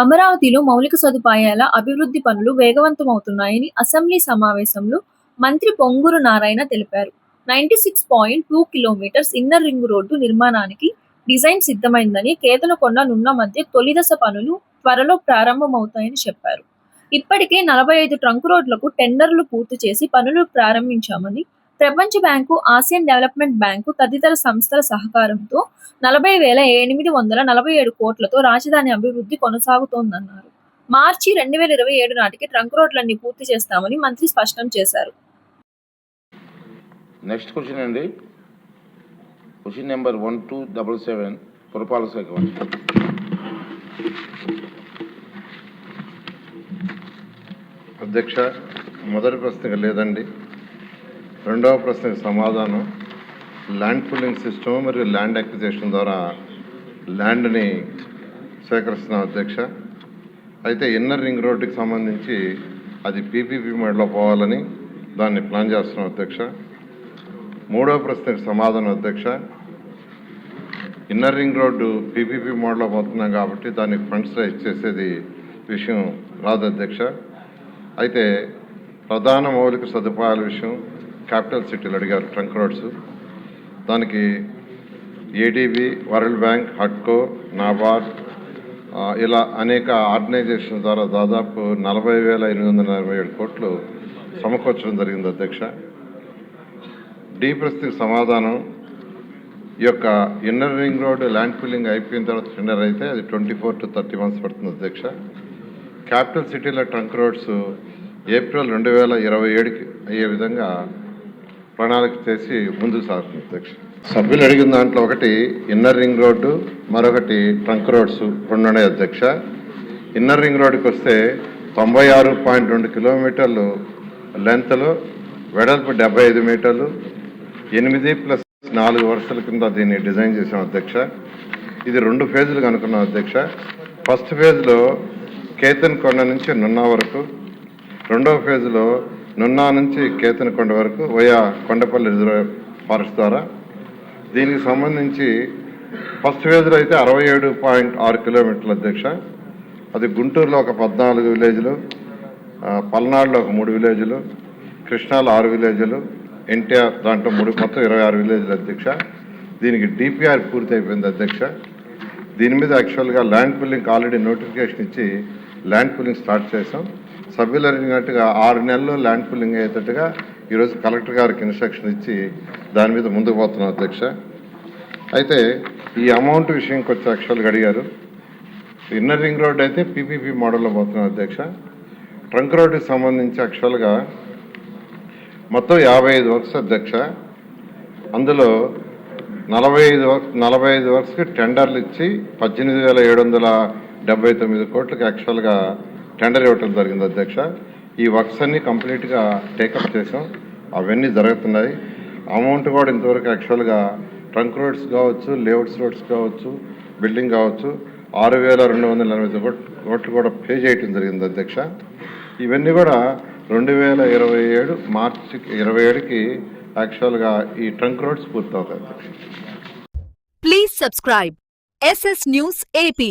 అమరావతిలో మౌలిక సదుపాయాల అభివృద్ధి పనులు వేగవంతమవుతున్నాయని అసెంబ్లీ సమావేశంలో మంత్రి పొంగూరు నారాయణ తెలిపారు. 96.2 కిలోమీటర్స్ ఇన్నర్ రింగ్ రోడ్డు నిర్మాణానికి డిజైన్ సిద్ధమైందని, కేతనకొండ నున్న మధ్య తొలిదశ పనులు త్వరలో ప్రారంభమవుతాయని చెప్పారు. ఇప్పటికే 45 ట్రంక్ రోడ్లకు టెండర్లు పూర్తి చేసి పనులు ప్రారంభించామని, ప్రపంచ బ్యాంకు, ఆసియన్ డెవలప్మెంట్ బ్యాంకు తదితర సంస్థల సహకారంతో 40,847 కోట్లతో రాజధాని అభివృద్ధి కొనసాగుతోందన్నారు. మార్చి 2027 నాటికి ట్రంక్ రోడ్లన్నీ పూర్తి చేస్తామని మంత్రి స్పష్టం చేశారు. నెక్స్ట్ క్వశ్చన్ అండి. క్వశ్చన్ నెంబర్ 1277 పురపాలక శాఖ. అధ్యక్ష, మొదటి ప్రశ్నకు లేదండి. రెండవ ప్రశ్నకు సమాధానం ల్యాండ్ పూలింగ్ సిస్టమ్ మరియు ల్యాండ్ అక్విజిషన్ ద్వారా ల్యాండ్ని సేకరిస్తున్నాం అధ్యక్ష. అయితే ఇన్నర్ రింగ్ రోడ్డుకి సంబంధించి అది పీపీపీ మోడ్లో పోవాలని దాన్ని ప్లాన్ చేస్తున్నాం అధ్యక్ష. మూడవ ప్రశ్నకు సమాధానం అధ్యక్ష, ఇన్నర్ రింగ్ రోడ్డు పీపీపీ మోడ్లో పోతున్నాం కాబట్టి దానికి ఫండ్స్ రైజ్ చేసేది విషయం రాదు అధ్యక్ష. అయితే ప్రధాన మౌలిక సదుపాయాల విషయం క్యాపిటల్ సిటీలు అడిగారు, ట్రంక్ రోడ్స్. దానికి ఏడీబీ, వరల్డ్ బ్యాంక్, హడ్కో, నాబార్డ్ ఇలా అనేక ఆర్గనైజేషన్ ద్వారా దాదాపు 40,847 కోట్లు సమకూర్చడం జరిగింది అధ్యక్ష. డి ప్రశ్నకు సమాధానం, ఈ యొక్క inner ring road land pooling అయిపోయిన తర్వాత టెండర్ అయితే అది 24 to 30 months పడుతుంది అధ్యక్ష. క్యాపిటల్ సిటీల ట్రంక్ రోడ్స్ ఏప్రిల్ 2027కి అయ్యే విధంగా ప్రణాళిక చేసి ముందుకు సాగుతుంది అధ్యక్ష. సభ్యులు అడిగిన దాంట్లో ఒకటి ఇన్నర్ రింగ్ రోడ్డు, మరొకటి ట్రంక్ రోడ్స్ రెండు ఉన్నాయి అధ్యక్ష. ఇన్నర్ రింగ్ రోడ్డుకి వస్తే 96.2 కిలోమీటర్లు లెంత్లో, వెడల్పు 75 మీటర్లు, 8+4 వరుసల కింద దీన్ని డిజైన్ చేసాం అధ్యక్ష. ఇది 2 ఫేజులుగా అనుకున్నాం అధ్యక్ష. ఫస్ట్ ఫేజ్లో కేతన్కొండ నుంచి నున్నా వరకు, రెండవ ఫేజ్లో నున్నా నుంచి కేతన్కొండ వరకు వయా కొండపల్లి రిజర్వ్ ఫారెస్ట్ ద్వారా. దీనికి సంబంధించి ఫస్ట్ ఫేజ్లో అయితే 67.6 కిలోమీటర్లు అధ్యక్ష. అది గుంటూరులో ఒక 14 విలేజ్లు, పల్నాడులో ఒక 3 విలేజ్లు, కృష్ణాలో 6 విలేజ్లు, ఎన్టీఆర్ దాంట్లో మొత్తం 26 విలేజ్లు అధ్యక్ష. దీనికి డిపిఆర్ పూర్తి అయిపోయింది అధ్యక్ష. దీని మీద యాక్చువల్గా ల్యాండ్ పూలింగ్ ఆల్రెడీ నోటిఫికేషన్ ఇచ్చి ల్యాండ్ పూలింగ్ స్టార్ట్ చేసాం. సభ్యులు అడిగినట్టుగా 6 నెలల్లో ల్యాండ్ పూలింగ్ అయ్యేటట్టుగా ఈరోజు కలెక్టర్ గారికి ఇన్స్ట్రక్షన్ ఇచ్చి దాని మీద ముందుకు పోతున్నాం అధ్యక్ష. అయితే ఈ అమౌంట్ విషయంకి వచ్చి యాక్చువల్గా అడిగారు. ఇన్నర్ రింగ్ రోడ్ అయితే పీపీపీ మోడల్లో పోతున్నాం అధ్యక్ష. ట్రంక్ రోడ్డుకి సంబంధించి యాక్చువల్గా మొత్తం 55 వర్క్స్ అధ్యక్ష. అందులో 45 వర్క్స్కి టెండర్లు ఇచ్చి 18,779 కోట్లకి యాక్చువల్గా టెండర్ ఇవ్వటం జరిగింది అధ్యక్ష. ఈ వర్క్స్ అన్నీ కంప్లీట్గా టేకప్ చేసాం, అవన్నీ జరుగుతున్నాయి. అమౌంట్ కూడా ఇంతవరకు యాక్చువల్గా ట్రంక్ రోడ్స్ కావచ్చు, లేఅవుట్స్ రోడ్స్ కావచ్చు, బిల్డింగ్ కావచ్చు 6,280 కోట్లు కూడా పే చేయటం జరిగింది అధ్యక్ష. ఇవన్నీ కూడా 2027 మార్చి 27కి యాక్చువల్గా ఈ ట్రంక్ రోడ్స్ పూర్తవుతాయి. Please subscribe SS News AP.